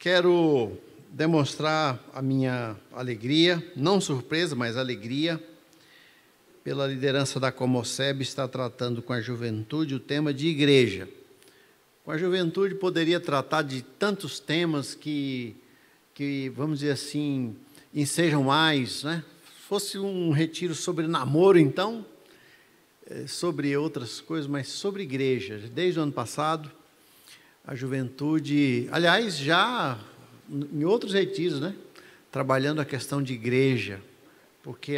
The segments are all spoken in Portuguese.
Quero demonstrar a minha alegria, não surpresa, mas alegria, pela liderança da Comoceb, está tratando com a juventude o tema de igreja. Com a juventude poderia tratar de tantos temas que vamos dizer assim, ensejam mais, né? Se fosse um retiro sobre namoro, então, sobre outras coisas, mas sobre igreja. Desde o ano passado, a juventude, aliás, já em outros retiros, né? Trabalhando a questão de igreja, porque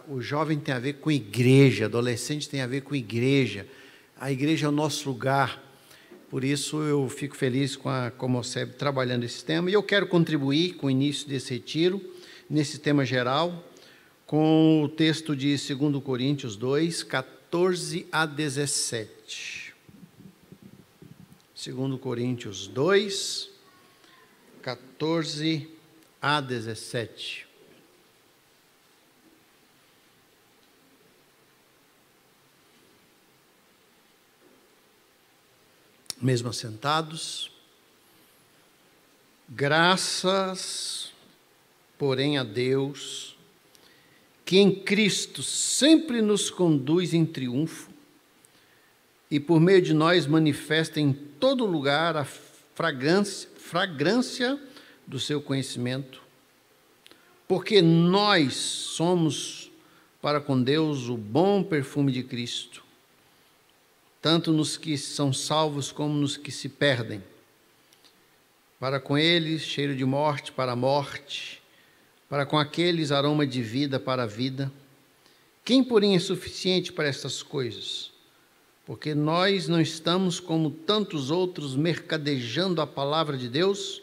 o jovem tem a ver com igreja, adolescente tem a ver com igreja, a igreja é o nosso lugar. Por isso eu fico feliz com a Comoceb trabalhando esse tema, e eu quero contribuir com o início desse retiro, nesse tema geral, com o texto de 2 Coríntios 2, 14 a 17. 2 Coríntios 2, 14 a 17. Mesmo assentados. Graças, porém, a Deus, que em Cristo sempre nos conduz em triunfo e por meio de nós manifesta em todo lugar a fragrância do seu conhecimento, porque nós somos para com Deus o bom perfume de Cristo, tanto nos que são salvos como nos que se perdem. Para com eles, cheiro de morte para a morte, para com aqueles, aroma de vida para a vida. Quem, porém, é suficiente para estas coisas? Porque nós não estamos, como tantos outros, mercadejando a palavra de Deus.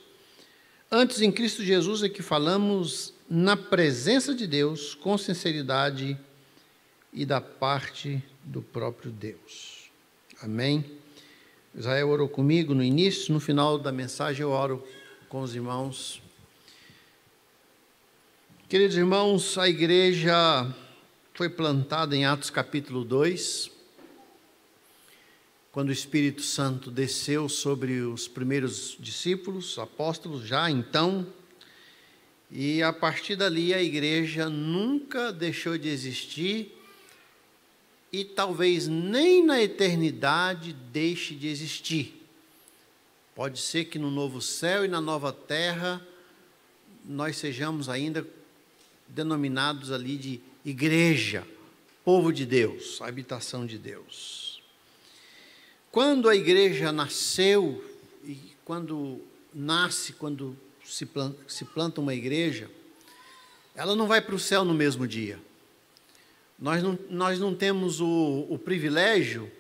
Antes, em Cristo Jesus, é que falamos na presença de Deus, com sinceridade e da parte do próprio Deus. Amém? Israel orou comigo no início, no final da mensagem eu oro com os irmãos. Queridos irmãos, a igreja foi plantada em Atos capítulo 2, quando o Espírito Santo desceu sobre os primeiros discípulos, apóstolos, já então, e a partir dali a igreja nunca deixou de existir, e talvez nem na eternidade deixe de existir. Pode ser que no novo céu e na nova terra nós sejamos ainda denominados ali de igreja, povo de Deus, habitação de Deus. Quando a igreja nasceu, e quando se planta uma igreja, ela não vai para o céu no mesmo dia. Nós não temos o privilégio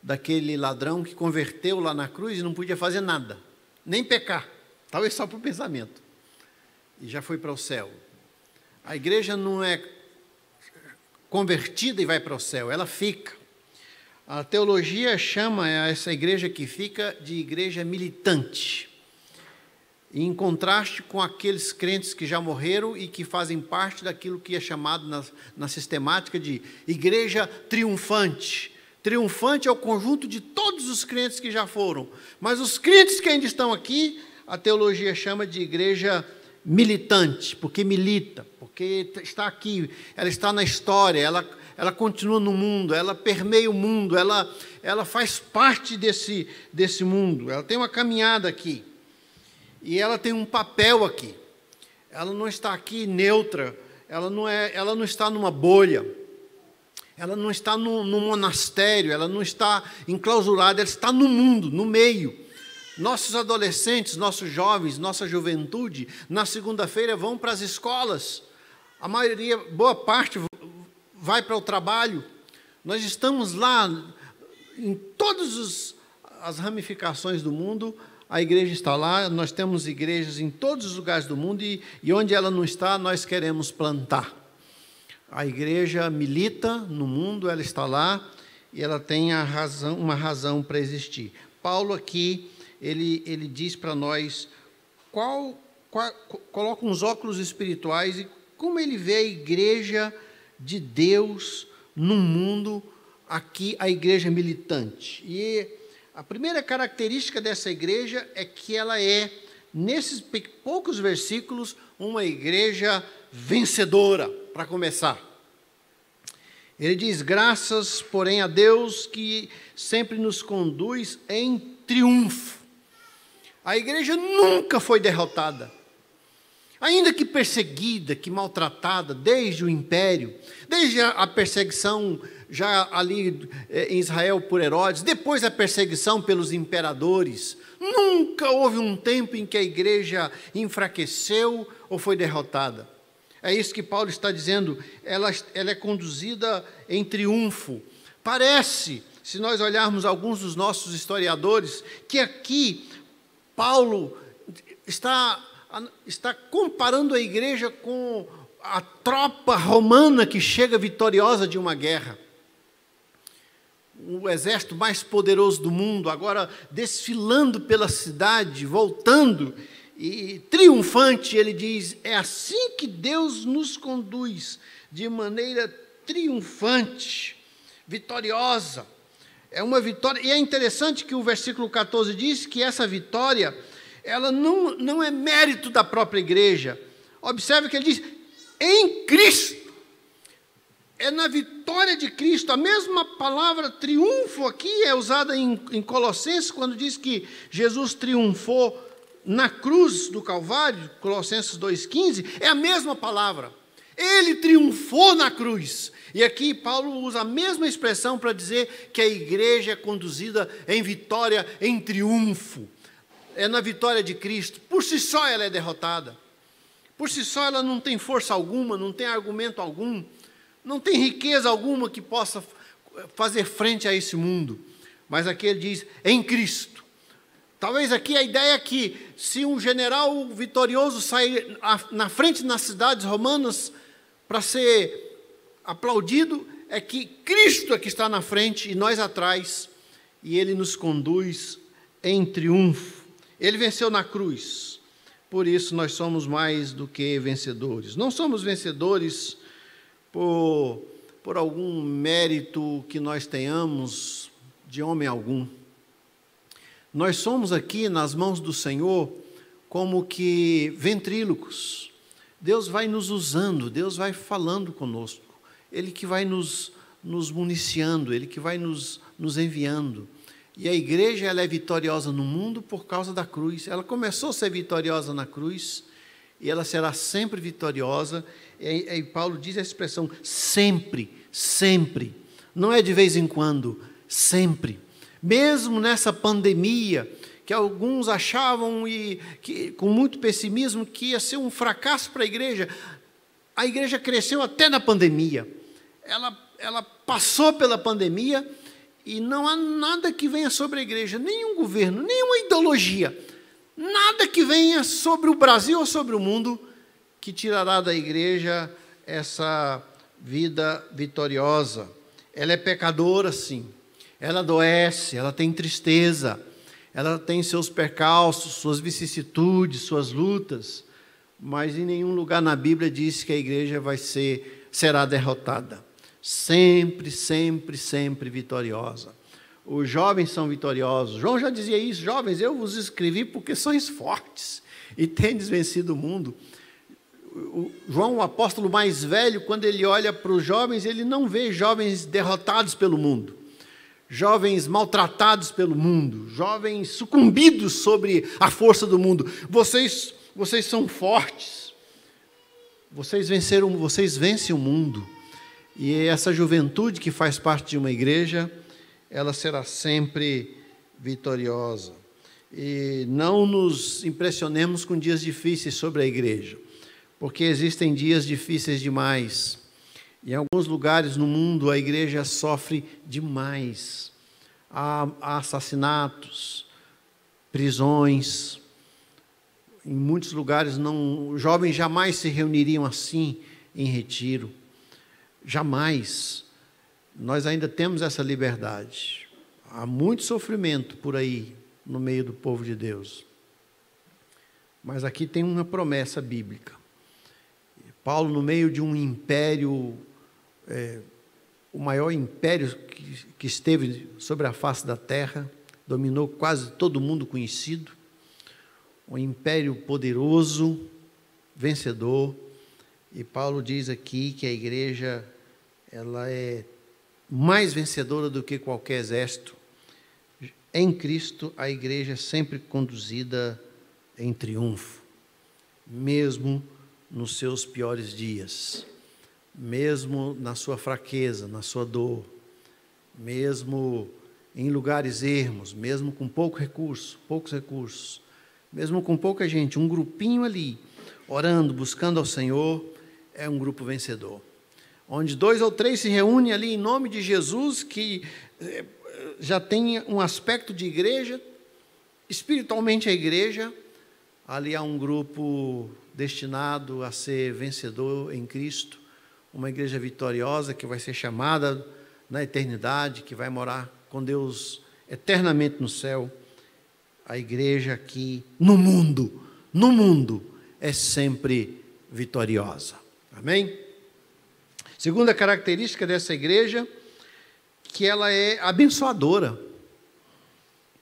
daquele ladrão que converteu lá na cruz e não podia fazer nada, nem pecar, talvez só por pensamento, e já foi para o céu. A igreja não é convertida e vai para o céu, ela fica. A teologia chama essa igreja que fica de igreja militante, em contraste com aqueles crentes que já morreram e que fazem parte daquilo que é chamado na sistemática de igreja triunfante. Triunfante é o conjunto de todos os crentes que já foram, mas os crentes que ainda estão aqui, a teologia chama de igreja militante, porque milita, porque está aqui, ela está na história, ela continua no mundo, ela permeia o mundo, ela faz parte desse mundo, ela tem uma caminhada aqui. E ela tem um papel aqui. Ela não está aqui neutra, ela não está numa bolha, ela não está num monastério, ela não está enclausurada, ela está no mundo, no meio. Nossos adolescentes, nossos jovens, nossa juventude, na segunda-feira vão para as escolas. A maioria, boa parte, vai para o trabalho. Nós estamos lá em todas as ramificações do mundo. A igreja está lá, nós temos igrejas em todos os lugares do mundo e onde ela não está, nós queremos plantar. A igreja milita no mundo, ela está lá e ela tem uma razão para existir. Paulo aqui, ele diz para nós, coloca uns óculos espirituais e como ele vê a igreja de Deus no mundo, aqui a igreja militante. E a primeira característica dessa igreja é que ela é nesses poucos versículos, uma igreja vencedora, para começar. Ele diz: graças, porém, a Deus que sempre nos conduz em triunfo. A igreja nunca foi derrotada. Ainda que perseguida, que maltratada, desde o império, desde a perseguição já ali em Israel por Herodes, depois a perseguição pelos imperadores, nunca houve um tempo em que a igreja enfraqueceu ou foi derrotada. É isso que Paulo está dizendo, ela é conduzida em triunfo. Parece, se nós olharmos alguns dos nossos historiadores, que aqui Paulo está comparando a igreja com a tropa romana que chega vitoriosa de uma guerra. O exército mais poderoso do mundo, agora desfilando pela cidade, voltando e triunfante, ele diz: é assim que Deus nos conduz, de maneira triunfante, vitoriosa. É uma vitória, e é interessante que o versículo 14 diz que essa vitória, ela não é mérito da própria igreja. Observe que ele diz: em Cristo. É na vitória de Cristo. A mesma palavra triunfo aqui é usada em Colossenses, quando diz que Jesus triunfou na cruz do Calvário, Colossenses 2,15, é a mesma palavra. Ele triunfou na cruz. E aqui Paulo usa a mesma expressão para dizer que a igreja é conduzida em vitória, em triunfo. É na vitória de Cristo. Por si só ela é derrotada. Por si só ela não tem força alguma, não tem argumento algum, não tem riqueza alguma que possa fazer frente a esse mundo. Mas aqui ele diz: em Cristo. Talvez aqui a ideia é que se um general vitorioso sair na frente nas cidades romanas para ser aplaudido, é que Cristo é que está na frente e nós atrás, e Ele nos conduz em triunfo. Ele venceu na cruz, por isso nós somos mais do que vencedores. Não somos vencedores por algum mérito que nós tenhamos de homem algum. Nós somos aqui nas mãos do Senhor como que ventrílocos. Deus vai nos usando, Deus vai falando conosco. Ele que vai nos municiando, Ele que vai nos enviando. E a igreja, ela é vitoriosa no mundo por causa da cruz. Ela começou a ser vitoriosa na cruz e ela será sempre vitoriosa. E Paulo diz a expressão sempre, sempre. Não é de vez em quando, sempre. Mesmo nessa pandemia, que alguns achavam, com muito pessimismo, que ia ser um fracasso para a igreja cresceu até na pandemia. Ela passou pela pandemia e não há nada que venha sobre a igreja, nenhum governo, nenhuma ideologia, nada que venha sobre o Brasil ou sobre o mundo que tirará da igreja essa vida vitoriosa. Ela é pecadora, sim. Ela adoece, ela tem tristeza, ela tem seus percalços, suas vicissitudes, suas lutas, mas em nenhum lugar na Bíblia diz que a igreja será derrotada. Sempre, sempre, sempre vitoriosa. Os jovens são vitoriosos. João já dizia isso: jovens, eu vos escrevi porque sois fortes e tendes vencido o mundo. João, o apóstolo mais velho, quando ele olha para os jovens, ele não vê jovens derrotados pelo mundo, jovens maltratados pelo mundo, jovens sucumbidos sobre a força do mundo. Vocês são fortes, vocês vencem o mundo. E essa juventude que faz parte de uma igreja, ela será sempre vitoriosa. E não nos impressionemos com dias difíceis sobre a igreja, porque existem dias difíceis demais. Em alguns lugares no mundo a igreja sofre demais. Há assassinatos, prisões. Em muitos lugares os jovens jamais se reuniriam assim em retiro. Jamais. Nós ainda temos essa liberdade. Há muito sofrimento por aí no meio do povo de Deus. Mas aqui tem uma promessa bíblica. Paulo, no meio de um império, o maior império que esteve sobre a face da terra, dominou quase todo mundo conhecido, um império poderoso, vencedor. E Paulo diz aqui que a igreja ela é mais vencedora do que qualquer exército. Em Cristo, a igreja é sempre conduzida em triunfo, mesmo nos seus piores dias, mesmo na sua fraqueza, na sua dor, mesmo em lugares ermos, mesmo com poucos recursos, mesmo com pouca gente, um grupinho ali, orando, buscando ao Senhor, é um grupo vencedor. Onde 2 ou 3 se reúnem ali em nome de Jesus, que já tem um aspecto de igreja, espiritualmente a igreja, ali há um grupo destinado a ser vencedor em Cristo, uma igreja vitoriosa que vai ser chamada na eternidade, que vai morar com Deus eternamente no céu. A igreja aqui no mundo é sempre vitoriosa. Amém? Segunda característica dessa igreja, que ela é abençoadora.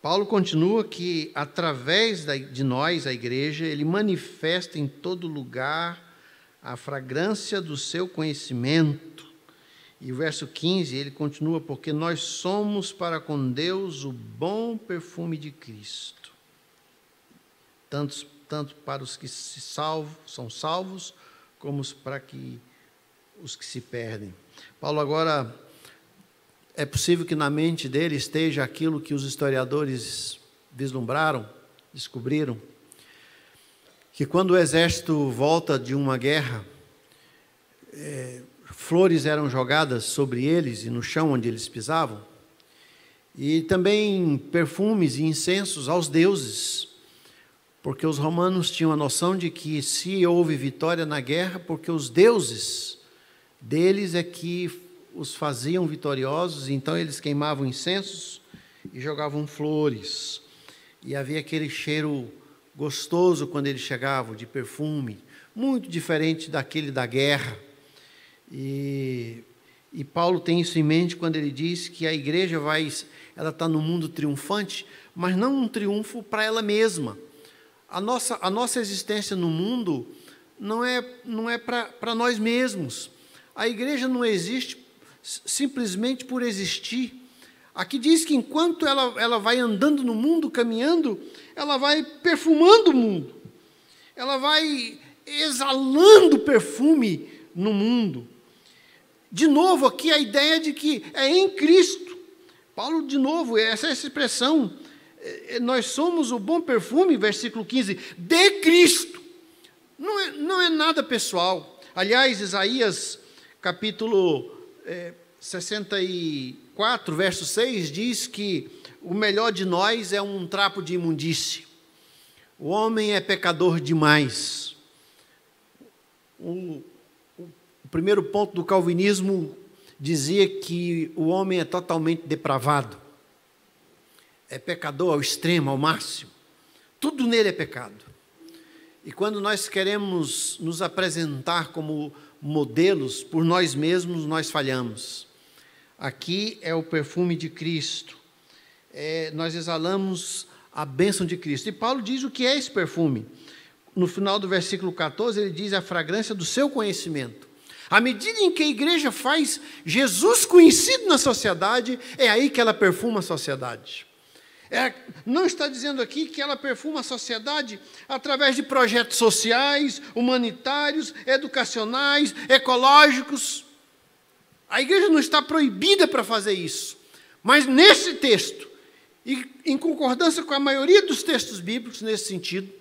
Paulo continua que através de nós, a igreja, ele manifesta em todo lugar a fragrância do seu conhecimento. E o verso 15, ele continua, porque nós somos para com Deus o bom perfume de Cristo. Tanto para os que são salvos, como para os que se perdem. Paulo agora, é possível que na mente dele esteja aquilo que os historiadores vislumbraram, descobriram, que quando o exército volta de uma guerra, flores eram jogadas sobre eles e no chão onde eles pisavam, e também perfumes e incensos aos deuses, porque os romanos tinham a noção de que se houve vitória na guerra, porque os deuses deles é que os faziam vitoriosos, então eles queimavam incensos e jogavam flores, e havia aquele cheiro gostoso quando eles chegavam, de perfume, muito diferente daquele da guerra. E Paulo tem isso em mente quando ele diz que a igreja ela está no mundo triunfante, mas não um triunfo para ela mesma. A nossa existência no mundo não é para nós mesmos. A igreja não existe simplesmente por existir. Aqui diz que enquanto ela vai andando no mundo, caminhando, ela vai perfumando o mundo. Ela vai exalando perfume no mundo. De novo, aqui a ideia de que é em Cristo. Paulo, de novo, essa expressão, nós somos o bom perfume, versículo 15, de Cristo. Não é nada pessoal. Aliás, Isaías, capítulo 64, verso 6, diz que o melhor de nós é um trapo de imundície. O homem é pecador demais. O primeiro ponto do calvinismo dizia que o homem é totalmente depravado. É pecador ao extremo, ao máximo. Tudo nele é pecado. E quando nós queremos nos apresentar como modelos por nós mesmos, nós falhamos. Aqui é o perfume de Cristo. Nós exalamos a bênção de Cristo. E Paulo diz o que é esse perfume. No final do versículo 14, ele diz a fragrância do seu conhecimento. À medida em que a igreja faz Jesus conhecido na sociedade, é aí que ela perfuma a sociedade. Não está dizendo aqui que ela perfuma a sociedade através de projetos sociais, humanitários, educacionais, ecológicos. A igreja não está proibida para fazer isso. Mas nesse texto, e em concordância com a maioria dos textos bíblicos nesse sentido,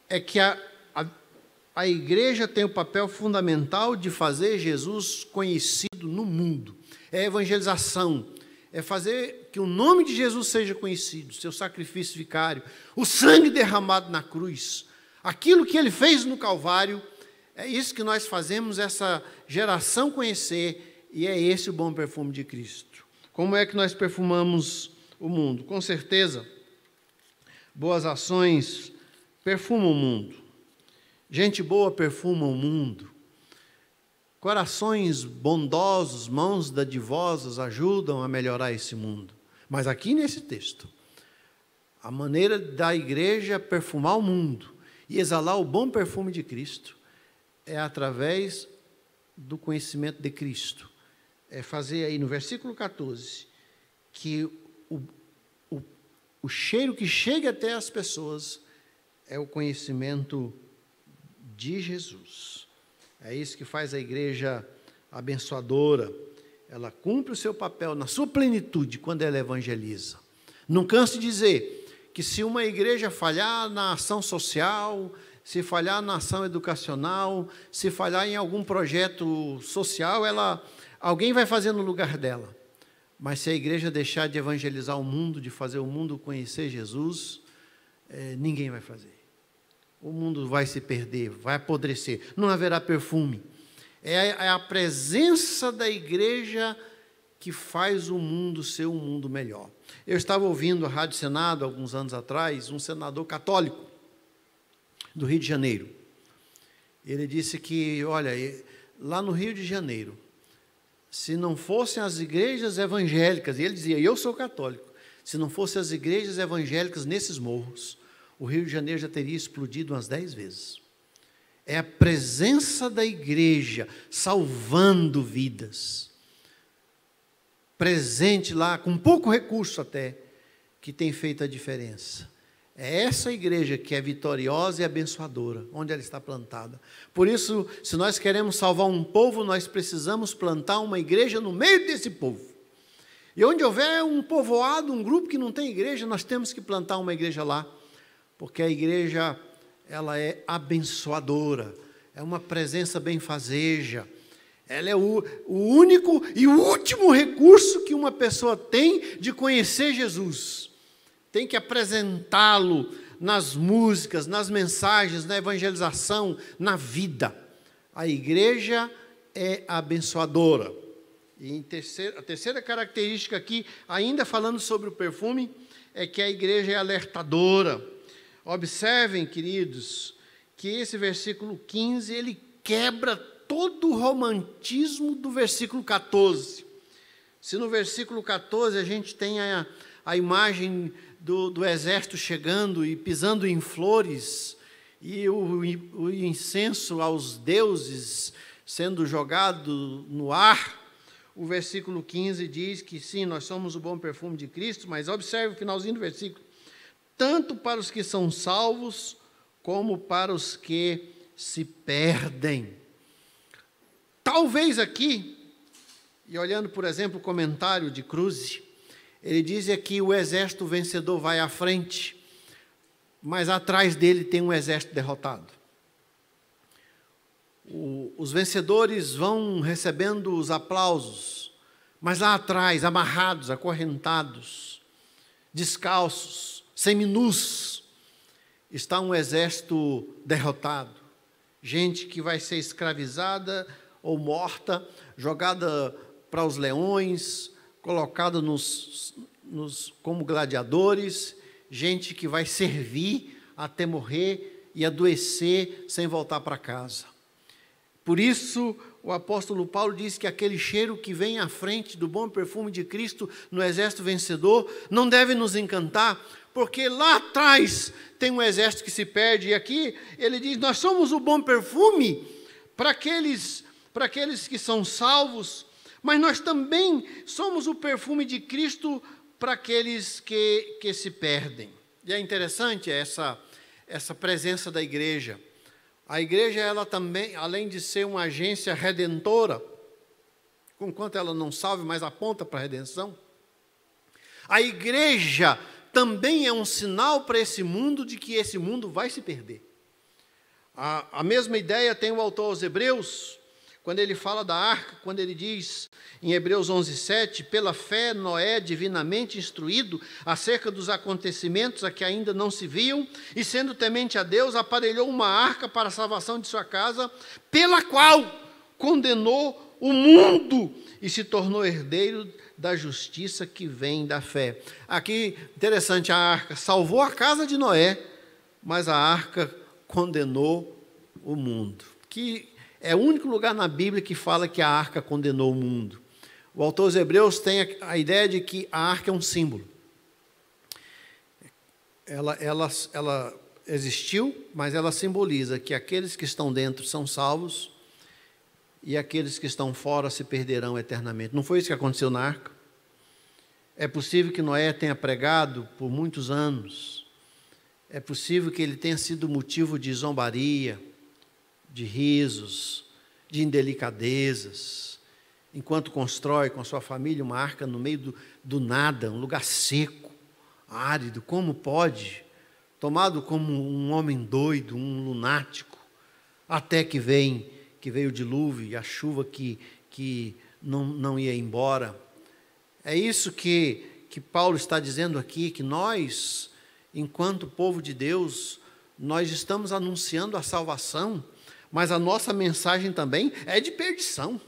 é que a igreja tem o papel fundamental de fazer Jesus conhecido no mundo. É evangelização. É fazer que o nome de Jesus seja conhecido, seu sacrifício vicário, o sangue derramado na cruz, aquilo que ele fez no Calvário, é isso que nós fazemos, essa geração conhecer, e é esse o bom perfume de Cristo. Como é que nós perfumamos o mundo? Com certeza, boas ações perfumam o mundo. Gente boa perfuma o mundo. Corações bondosos, mãos dadivosas ajudam a melhorar esse mundo. Mas aqui nesse texto, A maneira da igreja perfumar o mundo e exalar o bom perfume de Cristo é através do conhecimento de Cristo. É fazer aí no versículo 14, que o cheiro que chega até as pessoas é o conhecimento de Jesus. É isso que faz a igreja abençoadora. Ela cumpre o seu papel na sua plenitude quando ela evangeliza. Não canso de dizer que se uma igreja falhar na ação social, se falhar na ação educacional, se falhar em algum projeto social, alguém vai fazer no lugar dela. Mas se a igreja deixar de evangelizar o mundo, de fazer o mundo conhecer Jesus, ninguém vai fazer. O mundo vai se perder, vai apodrecer, não haverá perfume. É a presença da igreja que faz o mundo ser um mundo melhor. Eu estava ouvindo a Rádio Senado, alguns anos atrás, um senador católico do Rio de Janeiro. Ele disse que, olha, lá no Rio de Janeiro, se não fossem as igrejas evangélicas, e ele dizia, eu sou católico, se não fossem as igrejas evangélicas nesses morros, o Rio de Janeiro já teria explodido umas 10 vezes. É a presença da igreja salvando vidas. Presente lá, com pouco recurso até, que tem feito a diferença. É essa igreja que é vitoriosa e abençoadora, onde ela está plantada. Por isso, se nós queremos salvar um povo, nós precisamos plantar uma igreja no meio desse povo. E onde houver um povoado, um grupo que não tem igreja, nós temos que plantar uma igreja lá, porque a igreja, ela é abençoadora, é uma presença benfazeja. Ela é o único e o último recurso que uma pessoa tem de conhecer Jesus. Tem que apresentá-lo nas músicas, nas mensagens, na evangelização, na vida. A igreja é abençoadora. E a terceira característica aqui, ainda falando sobre o perfume, é que a igreja é alertadora. Observem, queridos, que esse versículo 15, ele quebra todo o romantismo do versículo 14. Se no versículo 14 a gente tem a imagem do exército chegando e pisando em flores, e o incenso aos deuses sendo jogado no ar, o versículo 15 diz que sim, nós somos o bom perfume de Cristo, mas observe o finalzinho do versículo. Tanto para os que são salvos, como para os que se perdem. Talvez aqui, e olhando, por exemplo, o comentário de Kruse, ele diz que o exército vencedor vai à frente, mas atrás dele tem um exército derrotado. Os vencedores vão recebendo os aplausos, mas lá atrás, amarrados, acorrentados, descalços, seminus, está um exército derrotado. Gente que vai ser escravizada ou morta, jogada para os leões, colocada como gladiadores, gente que vai servir até morrer e adoecer sem voltar para casa. Por isso, o apóstolo Paulo diz que aquele cheiro que vem à frente do bom perfume de Cristo no exército vencedor não deve nos encantar, porque lá atrás tem um exército que se perde, e aqui ele diz, nós somos o bom perfume para aqueles que são salvos, mas nós também somos o perfume de Cristo para aqueles que se perdem. E é interessante essa presença da igreja. A igreja, ela também, além de ser uma agência redentora, conquanto ela não salve, mas aponta para a redenção, a igreja também é um sinal para esse mundo de que esse mundo vai se perder. A mesma ideia tem o autor aos Hebreus, quando ele fala da arca, quando ele diz em Hebreus 11:7, pela fé Noé, divinamente instruído acerca dos acontecimentos a que ainda não se viam, e sendo temente a Deus, aparelhou uma arca para a salvação de sua casa, pela qual condenou o mundo e se tornou herdeiro da justiça que vem da fé. Aqui, interessante, a arca salvou a casa de Noé, mas a arca condenou o mundo. Que é o único lugar na Bíblia que fala que a arca condenou o mundo. O autor dos Hebreus tem a ideia de que a arca é um símbolo. ela existiu, mas ela simboliza que aqueles que estão dentro são salvos e aqueles que estão fora se perderão eternamente. Não foi isso que aconteceu na arca? É possível que Noé tenha pregado por muitos anos. É possível que ele tenha sido motivo de zombaria, de risos, de indelicadezas, enquanto constrói com a sua família uma arca no meio do nada, um lugar seco, árido. Como pode? Tomado como um homem doido, um lunático, até que veio o dilúvio e a chuva que não ia embora. É isso que Paulo está dizendo aqui, que nós, enquanto povo de Deus, nós estamos anunciando a salvação, mas a nossa mensagem também é de perdição.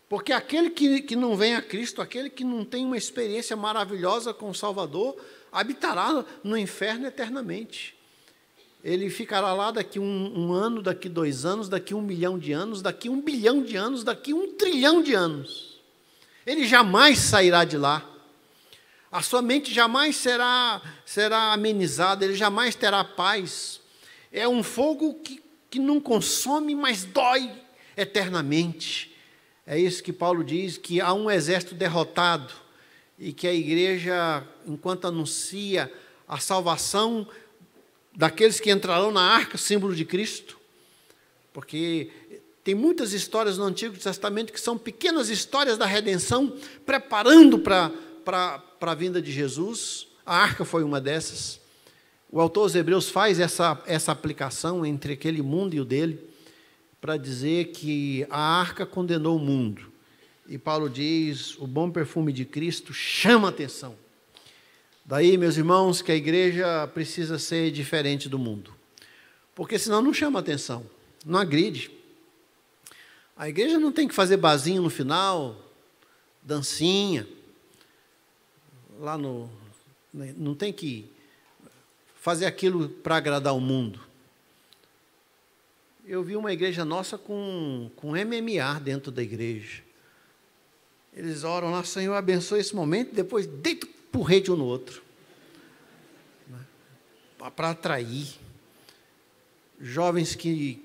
Porque aquele que não vem a Cristo, aquele que não tem uma experiência maravilhosa com o Salvador, habitará no inferno eternamente. Ele ficará lá daqui um ano, daqui 2 anos, daqui 1 milhão de anos, daqui 1 bilhão de anos, daqui 1 trilhão de anos. Ele jamais sairá de lá. A sua mente jamais será amenizada, ele jamais terá paz. É um fogo que não consome, mas dói eternamente. É isso que Paulo diz, que há um exército derrotado e que a igreja, enquanto anuncia a salvação daqueles que entrarão na arca, símbolo de Cristo, porque tem muitas histórias no Antigo Testamento que são pequenas histórias da redenção, preparando para a vinda de Jesus. A arca foi uma dessas. O autor aos Hebreus faz essa aplicação entre aquele mundo e o dele, para dizer que a arca condenou o mundo. E Paulo diz, o bom perfume de Cristo chama a atenção. Daí, meus irmãos, que a igreja precisa ser diferente do mundo. Porque senão não chama a atenção, não agride. A igreja não tem que fazer barzinho no final, dancinha. Não tem que fazer aquilo para agradar o mundo. Eu vi uma igreja nossa com MMA dentro da igreja. Eles oram lá, Senhor, abençoe esse momento, depois deita porrete um no outro. Para atrair. Jovens que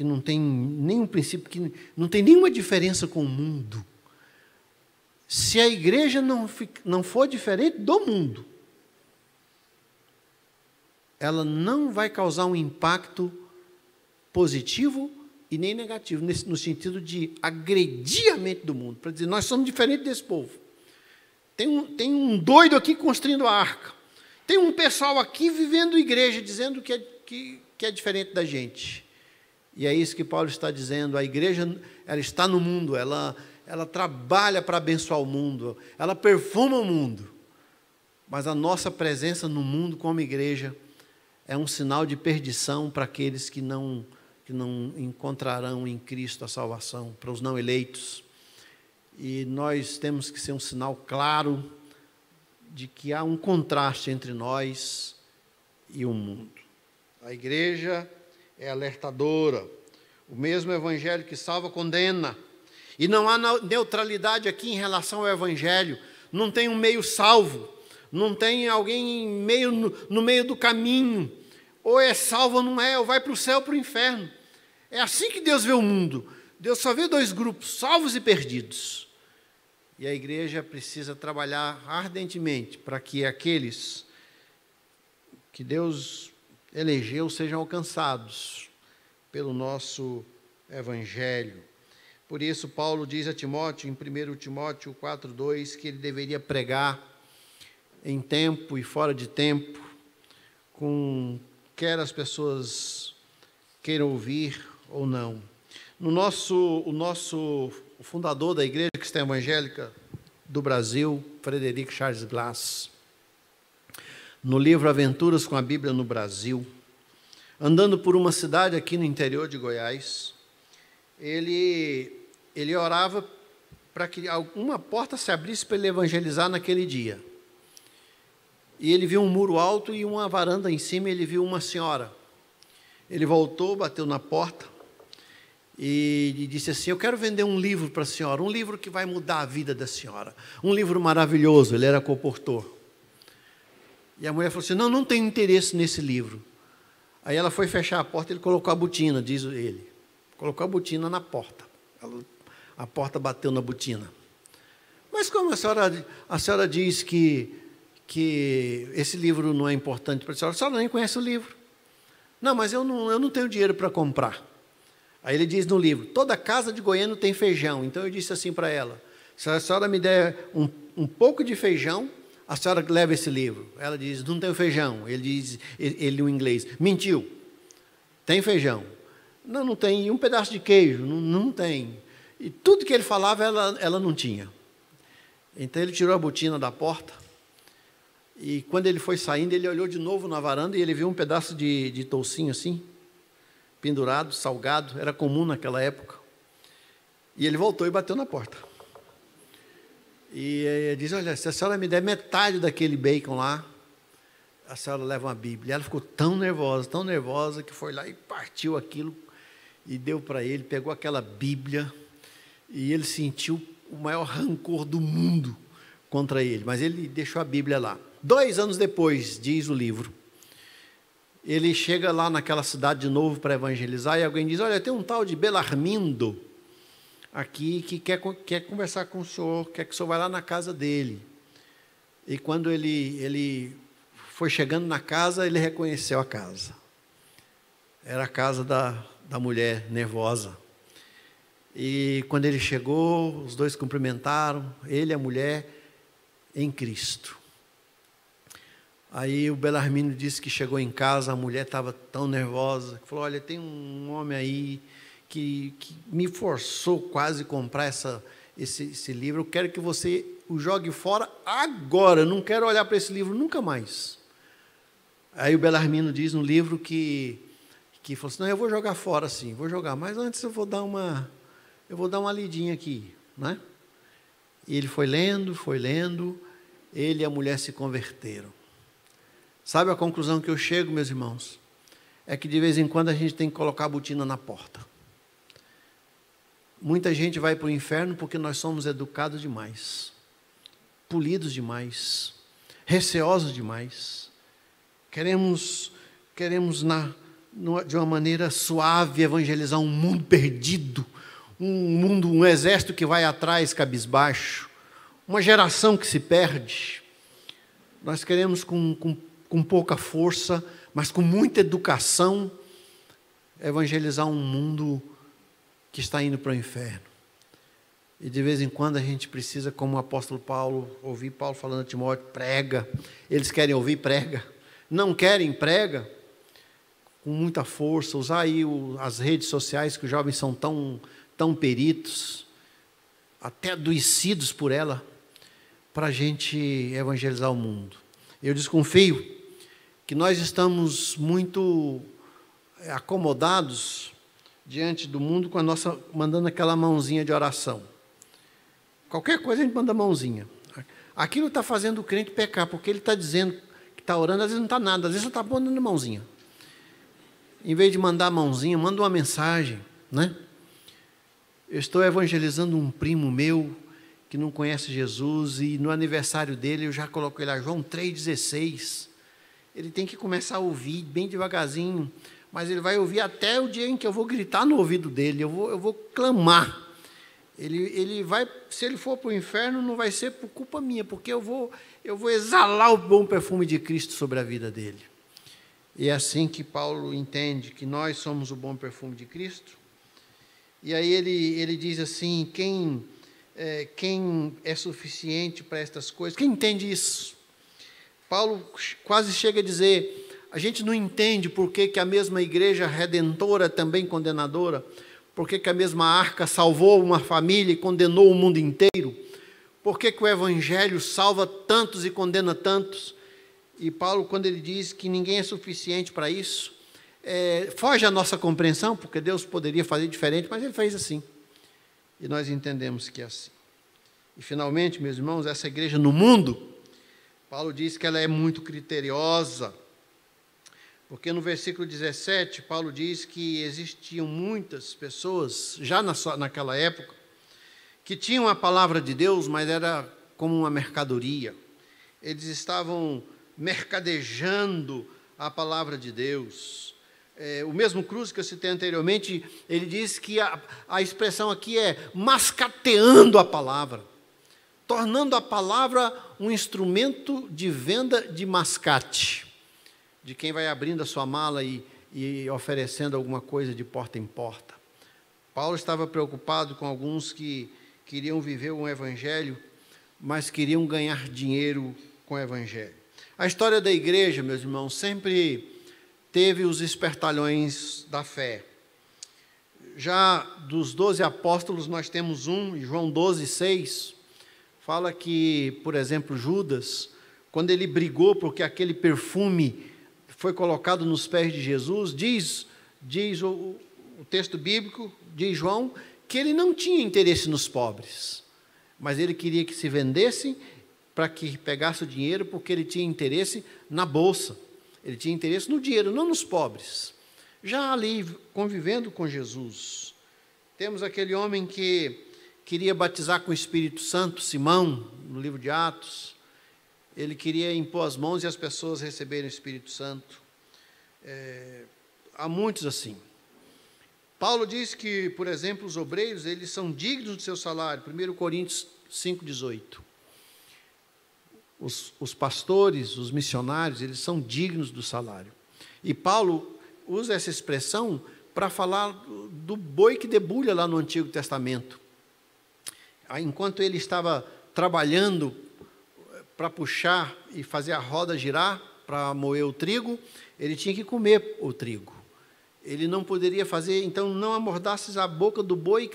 não têm nenhum princípio, que não tem nenhuma diferença com o mundo. Se a igreja não for diferente do mundo, ela não vai causar um impacto positivo e nem negativo, no sentido de agredir a mente do mundo, para dizer, nós somos diferentes desse povo. Tem um doido aqui construindo a arca, tem um pessoal aqui vivendo igreja, dizendo que é diferente da gente. E é isso que Paulo está dizendo, a igreja, ela está no mundo, ela trabalha para abençoar o mundo, ela perfuma o mundo, mas a nossa presença no mundo como igreja é um sinal de perdição para aqueles que não encontrarão em Cristo a salvação, para os não eleitos. E nós temos que ser um sinal claro de que há um contraste entre nós e o mundo. A igreja é alertadora. O mesmo evangelho que salva, condena. E não há neutralidade aqui em relação ao evangelho. Não tem um meio salvo. Não tem alguém no meio do caminho. Ou é salvo ou não é, ou vai para o céu ou para o inferno. É assim que Deus vê o mundo. Deus só vê 2 grupos, salvos e perdidos. E a igreja precisa trabalhar ardentemente para que aqueles que Deus elegeu sejam alcançados pelo nosso evangelho. Por isso, Paulo diz a Timóteo, em 1 Timóteo 4,2, que ele deveria pregar em tempo e fora de tempo, quer as pessoas queiram ouvir ou não. O fundador da Igreja Cristã Evangélica do Brasil, Frederic Charles Glass, no livro Aventuras com a Bíblia no Brasil, andando por uma cidade aqui no interior de Goiás, ele orava para que alguma porta se abrisse para ele evangelizar naquele dia. E ele viu um muro alto e uma varanda em cima, e ele viu uma senhora. Ele voltou, bateu na porta e disse assim, eu quero vender um livro para a senhora, um livro que vai mudar a vida da senhora, um livro maravilhoso. Ele era comportor. E a mulher falou assim, não tenho interesse nesse livro. Aí ela foi fechar a porta, ele colocou a botina, diz ele. Colocou a botina na porta. A porta bateu na botina. Mas como a senhora diz que esse livro não é importante para a senhora nem conhece o livro. Não, mas eu não tenho dinheiro para comprar. Aí ele diz no livro, toda casa de goiano tem feijão. Então eu disse assim para ela, se a senhora me der um pouco de feijão, a senhora leva esse livro. Ela diz, não tenho feijão. Ele diz, ele em inglês, mentiu. Tem feijão. Não tem. E um pedaço de queijo? Não tem. E tudo que ele falava, ela não tinha. Então ele tirou a botina da porta. E quando ele foi saindo, ele olhou de novo na varanda e ele viu um pedaço de toucinho assim, pendurado, salgado. Era comum naquela época. E ele voltou e bateu na porta. E ele diz, olha, se a senhora me der metade daquele bacon lá, a senhora leva uma Bíblia. E ela ficou tão nervosa, que foi lá e partiu aquilo e deu para ele, pegou aquela Bíblia e ele sentiu o maior rancor do mundo contra ele. Mas ele deixou a Bíblia lá. 2 anos depois, diz o livro, ele chega lá naquela cidade de novo para evangelizar e alguém diz, olha, tem um tal de Belarmindo aqui que quer conversar com o senhor, quer que o senhor vá lá na casa dele. E quando ele foi chegando na casa, ele reconheceu a casa. Era a casa da mulher nervosa. E quando ele chegou, os dois cumprimentaram, ele e a mulher, em Cristo. Aí o Belarmino disse que chegou em casa, a mulher estava tão nervosa, que falou, olha, tem um homem aí que me forçou quase a comprar esse livro, eu quero que você o jogue fora agora, eu não quero olhar para esse livro nunca mais. Aí o Belarmino diz no livro que falou assim, não, eu vou jogar fora sim, vou jogar, mas antes eu vou dar uma lidinha aqui, né? E ele foi lendo, ele e a mulher se converteram. Sabe a conclusão que eu chego, meus irmãos? É que de vez em quando a gente tem que colocar a botina na porta. Muita gente vai para o inferno porque nós somos educados demais, polidos demais, receosos demais. Queremos de uma maneira suave evangelizar um mundo perdido, um exército que vai atrás cabisbaixo, uma geração que se perde. Nós queremos com pouca força, mas com muita educação, evangelizar um mundo que está indo para o inferno. E de vez em quando a gente precisa, como o apóstolo Paulo, ouvir Paulo falando a Timóteo, prega. Eles querem ouvir, prega. Não querem, prega. Com muita força, usar aí as redes sociais, que os jovens são tão peritos, até adoecidos por ela, para a gente evangelizar o mundo. Eu desconfio que nós estamos muito acomodados diante do mundo com mandando aquela mãozinha de oração. Qualquer coisa a gente manda mãozinha. Aquilo está fazendo o crente pecar, porque ele está dizendo que está orando, às vezes não está nada, às vezes só está mandando mãozinha. Em vez de mandar mãozinha, manda uma mensagem, né? Eu estou evangelizando um primo meu que não conhece Jesus e no aniversário dele eu já coloquei lá João 3,16. Ele tem que começar a ouvir bem devagarzinho, mas ele vai ouvir até o dia em que eu vou gritar no ouvido dele, eu vou clamar. Ele vai, se ele for para o inferno, não vai ser por culpa minha, porque eu vou exalar o bom perfume de Cristo sobre a vida dele. E é assim que Paulo entende que nós somos o bom perfume de Cristo. E aí ele diz assim, quem é suficiente para estas coisas? Quem entende isso? Paulo quase chega a dizer, a gente não entende por que a mesma igreja redentora é também condenadora, por que a mesma arca salvou uma família e condenou o mundo inteiro, por que o evangelho salva tantos e condena tantos. E Paulo, quando ele diz que ninguém é suficiente para isso, foge à nossa compreensão, porque Deus poderia fazer diferente, mas ele fez assim. E nós entendemos que é assim. E finalmente, meus irmãos, essa igreja no mundo, Paulo diz que ela é muito criteriosa, porque no versículo 17, Paulo diz que existiam muitas pessoas, já naquela época, que tinham a palavra de Deus, mas era como uma mercadoria. Eles estavam mercadejando a palavra de Deus. O mesmo Cruz que eu citei anteriormente, ele diz que a expressão aqui é mascateando a palavra, tornando a palavra um instrumento de venda de mascate, de quem vai abrindo a sua mala e oferecendo alguma coisa de porta em porta. Paulo estava preocupado com alguns que queriam viver um evangelho, mas queriam ganhar dinheiro com o evangelho. A história da igreja, meus irmãos, sempre teve os espertalhões da fé. Já dos 12 apóstolos, nós temos um, João 12:6, fala que, por exemplo, Judas, quando ele brigou porque aquele perfume foi colocado nos pés de Jesus, diz o texto bíblico, diz João, que ele não tinha interesse nos pobres, mas ele queria que se vendesse para que pegasse o dinheiro, porque ele tinha interesse na bolsa, ele tinha interesse no dinheiro, não nos pobres. Já ali, convivendo com Jesus, temos aquele homem que queria batizar com o Espírito Santo, Simão, no livro de Atos. Ele queria impor as mãos e as pessoas receberem o Espírito Santo. Há muitos assim. Paulo diz que, por exemplo, os obreiros, eles são dignos do seu salário. 1 Coríntios 5:18. Os pastores, os missionários, eles são dignos do salário. E Paulo usa essa expressão para falar do boi que debulha lá no Antigo Testamento. Enquanto ele estava trabalhando para puxar e fazer a roda girar, para moer o trigo, ele tinha que comer o trigo. Ele não poderia fazer, então não amordaces a boca do boi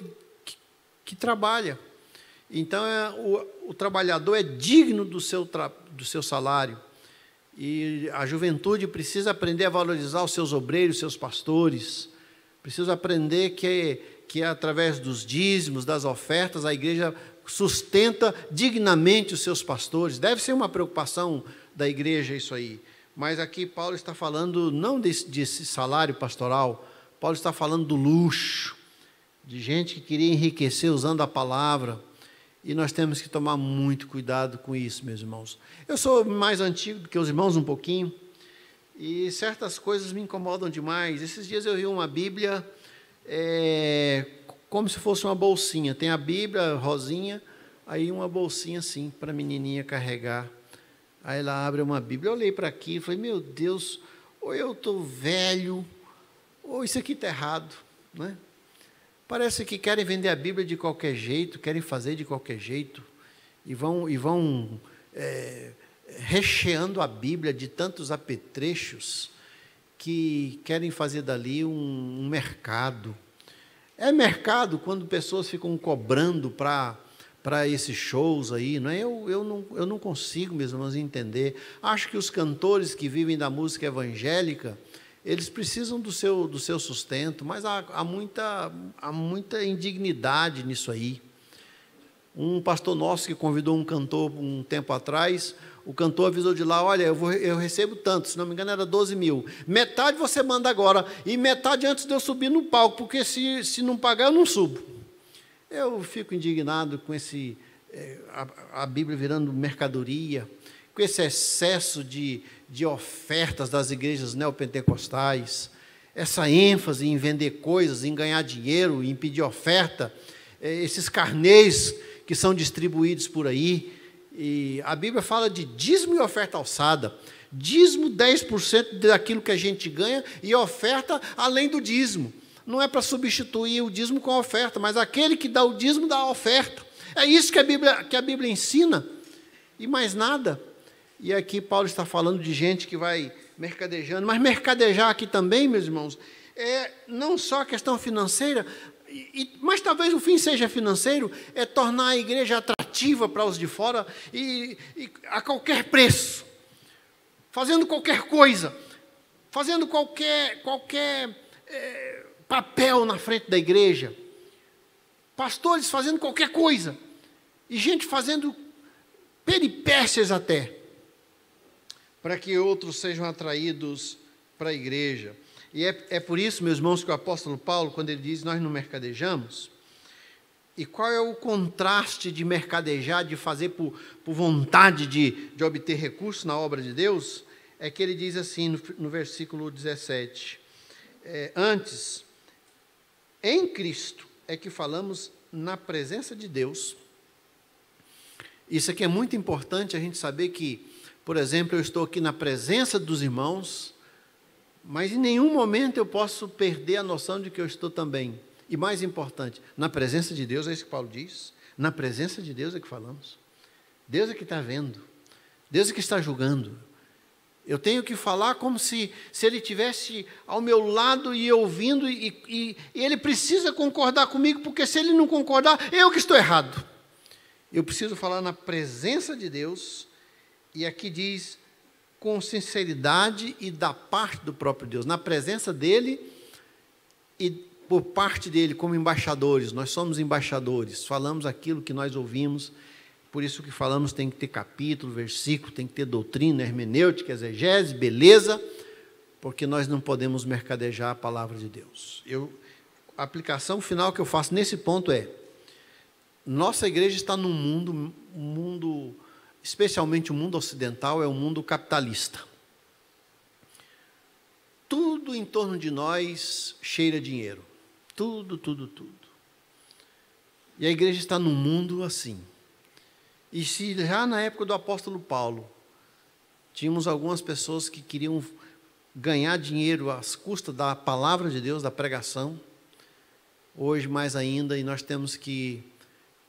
que trabalha. Então o trabalhador é digno do seu salário. E a juventude precisa aprender a valorizar os seus obreiros, seus pastores. Precisa aprender que através dos dízimos, das ofertas, a igreja sustenta dignamente os seus pastores. Deve ser uma preocupação da igreja isso aí. Mas aqui Paulo está falando não desse salário pastoral, Paulo está falando do luxo, de gente que queria enriquecer usando a palavra. E nós temos que tomar muito cuidado com isso, meus irmãos. Eu sou mais antigo do que os irmãos um pouquinho, e certas coisas me incomodam demais. Esses dias eu vi uma Bíblia como se fosse uma bolsinha. Tem a Bíblia rosinha, aí uma bolsinha assim, para a menininha carregar. Aí ela abre uma Bíblia. Eu olhei para aqui e falei, meu Deus, ou eu estou velho, ou isso aqui está errado, né? Parece que querem vender a Bíblia de qualquer jeito, querem fazer de qualquer jeito, e vão recheando a Bíblia de tantos apetrechos que querem fazer dali um mercado. É mercado quando pessoas ficam cobrando para esses shows aí, não é? Eu não consigo, meus irmãos, entender. Acho que os cantores que vivem da música evangélica, eles precisam do seu sustento, mas há muita indignidade nisso aí. Um pastor nosso que convidou um cantor um tempo atrás, o cantor avisou de lá, olha, eu recebo tanto, se não me engano era 12 mil, metade você manda agora, e metade antes de eu subir no palco, porque se não pagar eu não subo. Eu fico indignado com a Bíblia virando mercadoria, com esse excesso de ofertas das igrejas neopentecostais, essa ênfase em vender coisas, em ganhar dinheiro, em pedir oferta, esses carnês que são distribuídos por aí. E a Bíblia fala de dízimo e oferta alçada. Dízimo 10% daquilo que a gente ganha e oferta além do dízimo. Não é para substituir o dízimo com a oferta, mas aquele que dá o dízimo dá a oferta. É isso que a Bíblia ensina, e mais nada. E aqui Paulo está falando de gente que vai mercadejando, mas mercadejar aqui também, meus irmãos, não só a questão financeira, mas talvez o fim seja financeiro, é tornar a igreja atrativa para os de fora e a qualquer preço, fazendo qualquer coisa, fazendo qualquer papel na frente da igreja, pastores fazendo qualquer coisa, e gente fazendo peripécias até, para que outros sejam atraídos para a igreja. E é por isso, meus irmãos, que o apóstolo Paulo, quando ele diz, nós não mercadejamos, E qual é o contraste de mercadejar, de fazer por vontade de obter recursos na obra de Deus? É que ele diz assim no versículo 17, antes, em Cristo é que falamos na presença de Deus. Isso aqui é muito importante a gente saber que, por exemplo, eu estou aqui na presença dos irmãos, mas em nenhum momento eu posso perder a noção de que eu estou também. E mais importante, na presença de Deus, é isso que Paulo diz, na presença de Deus é que falamos. Deus é que está vendo, Deus é que está julgando. Eu tenho que falar como se ele estivesse ao meu lado e ouvindo, e ele precisa concordar comigo, porque se ele não concordar, eu que estou errado. Eu preciso falar na presença de Deus, e aqui diz, com sinceridade e da parte do próprio Deus, na presença dele e por parte dele, como embaixadores. Nós somos embaixadores, falamos aquilo que nós ouvimos. Por isso que falamos tem que ter capítulo, versículo, tem que ter doutrina, hermenêutica, exegese, beleza, porque nós não podemos mercadejar a palavra de Deus. A aplicação final que eu faço nesse ponto é, nossa igreja está num mundo, especialmente o mundo ocidental, é um mundo capitalista. Tudo em torno de nós cheira dinheiro. Tudo. E a igreja está num mundo assim. E se já na época do apóstolo Paulo, tínhamos algumas pessoas que queriam ganhar dinheiro às custas da palavra de Deus, da pregação, hoje mais ainda, e nós temos que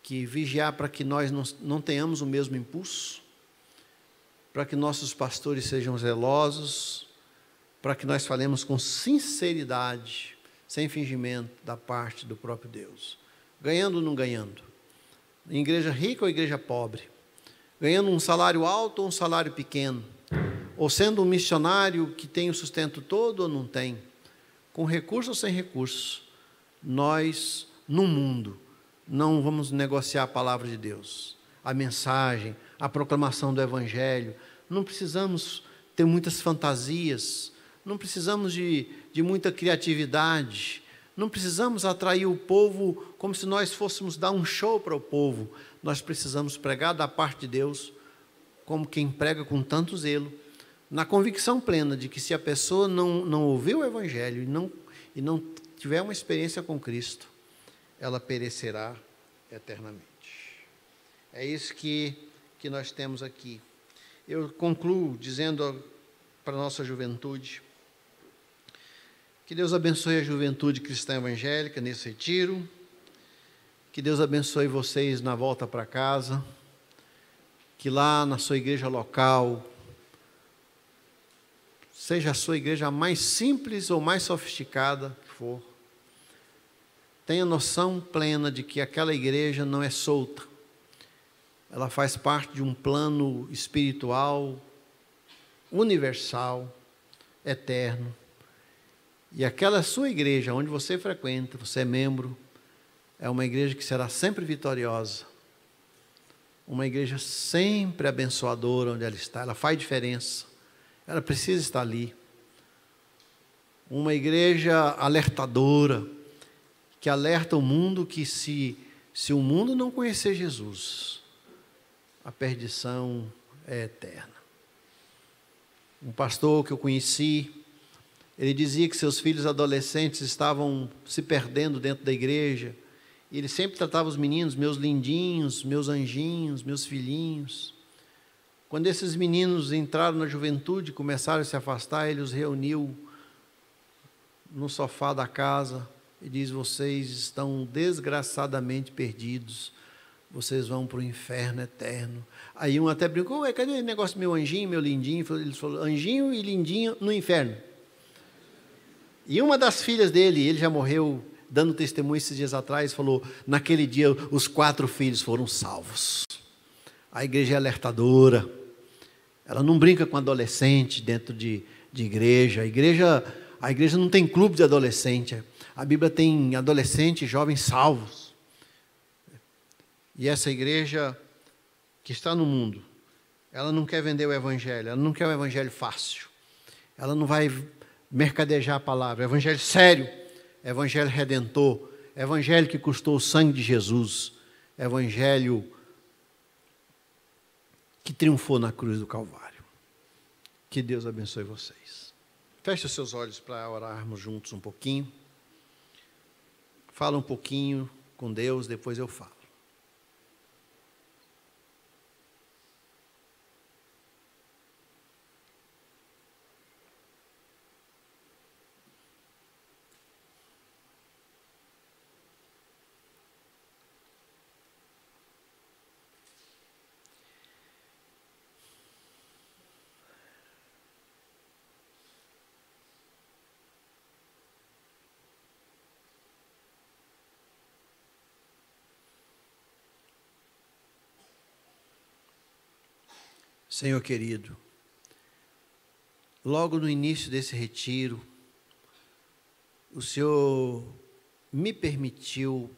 vigiar para que nós não tenhamos o mesmo impulso, para que nossos pastores sejam zelosos, para que nós falemos com sinceridade, sem fingimento da parte do próprio Deus, ganhando ou não ganhando. Em igreja rica ou igreja pobre, ganhando um salário alto ou um salário pequeno, ou sendo um missionário que tem o sustento todo ou não tem, com recurso ou sem recurso, nós, no mundo, não vamos negociar a palavra de Deus, a mensagem, a proclamação do Evangelho. Não precisamos ter muitas fantasias, não precisamos de muita criatividade, não precisamos atrair o povo como se nós fôssemos dar um show para o povo. Nós precisamos pregar da parte de Deus, como quem prega com tanto zelo, na convicção plena de que se a pessoa não ouviu o Evangelho e não tiver uma experiência com Cristo, ela perecerá eternamente. É isso que nós temos aqui. Eu concluo dizendo para a nossa juventude, que Deus abençoe a juventude cristã evangélica nesse retiro, que Deus abençoe vocês na volta para casa, que lá na sua igreja local, seja a sua igreja mais simples ou mais sofisticada que for, tenha noção plena de que aquela igreja não é solta, ela faz parte de um plano espiritual, universal, eterno. E aquela sua igreja, onde você frequenta, você é membro, é uma igreja que será sempre vitoriosa, uma igreja sempre abençoadora onde ela está, ela faz diferença, ela precisa estar ali. Uma igreja alertadora, que alerta o mundo que se o mundo não conhecer Jesus, a perdição é eterna. Um pastor que eu conheci, ele dizia que seus filhos adolescentes estavam se perdendo dentro da igreja, e ele sempre tratava os meninos, meus lindinhos, meus anjinhos, meus filhinhos. Quando esses meninos entraram na juventude, começaram a se afastar, ele os reuniu no sofá da casa e diz: vocês estão desgraçadamente perdidos, vocês vão para o inferno eterno. Aí um até brincou: ué, cadê o negócio do meu anjinho, meu lindinho? Ele falou: anjinho e lindinho no inferno. E uma das filhas dele, ele já morreu, dando testemunho esses dias atrás, falou: naquele dia os 4 filhos foram salvos. A igreja é alertadora, ela não brinca com adolescente dentro de igreja. A igreja não tem clube de adolescente, a Bíblia tem adolescentes e jovens salvos. E essa igreja que está no mundo, ela não quer vender o Evangelho, ela não quer o Evangelho fácil, ela não vai mercadejar a palavra, Evangelho sério, Evangelho redentor, Evangelho que custou o sangue de Jesus. Evangelho que triunfou na cruz do Calvário. Que Deus abençoe vocês. Feche os seus olhos para orarmos juntos um pouquinho. Fala um pouquinho com Deus, depois eu falo. Senhor querido, logo no início desse retiro, o Senhor me permitiu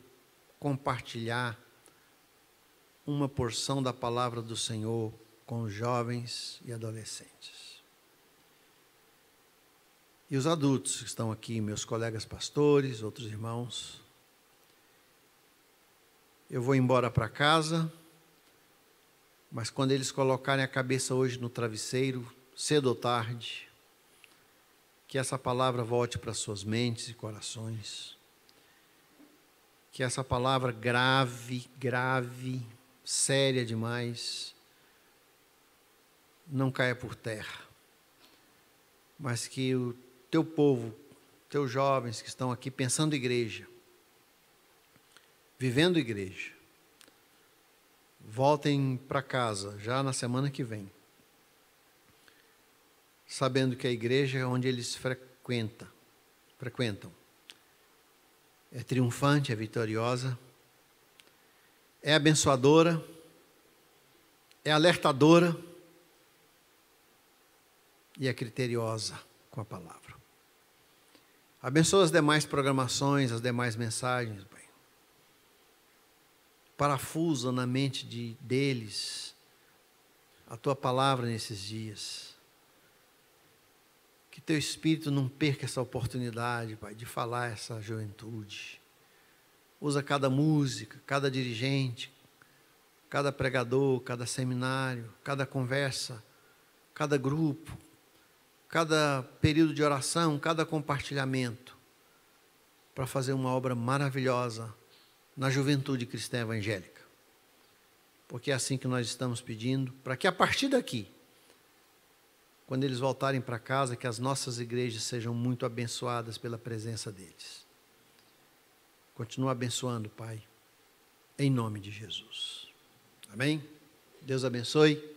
compartilhar uma porção da palavra do Senhor com os jovens e adolescentes. E os adultos que estão aqui, meus colegas pastores, outros irmãos. Eu vou embora para casa, mas quando eles colocarem a cabeça hoje no travesseiro, cedo ou tarde, que essa palavra volte para suas mentes e corações. Que essa palavra grave, séria demais, não caia por terra. Mas que o teu povo, teus jovens que estão aqui pensando igreja, vivendo igreja, voltem para casa já na semana que vem, sabendo que a igreja onde eles frequentam é triunfante, é vitoriosa, é abençoadora, é alertadora e é criteriosa com a palavra. Abençoa as demais programações, as demais mensagens, Pai. Parafusa na mente deles a Tua palavra nesses dias. Que Teu Espírito não perca essa oportunidade, Pai, de falar a essa juventude. Usa cada música, cada dirigente, cada pregador, cada seminário, cada conversa, cada grupo, cada período de oração, cada compartilhamento, para fazer uma obra maravilhosa na juventude cristã evangélica. Porque é assim que nós estamos pedindo, para que a partir daqui, quando eles voltarem para casa, que as nossas igrejas sejam muito abençoadas pela presença deles. Continua abençoando, Pai, em nome de Jesus. Amém? Deus abençoe.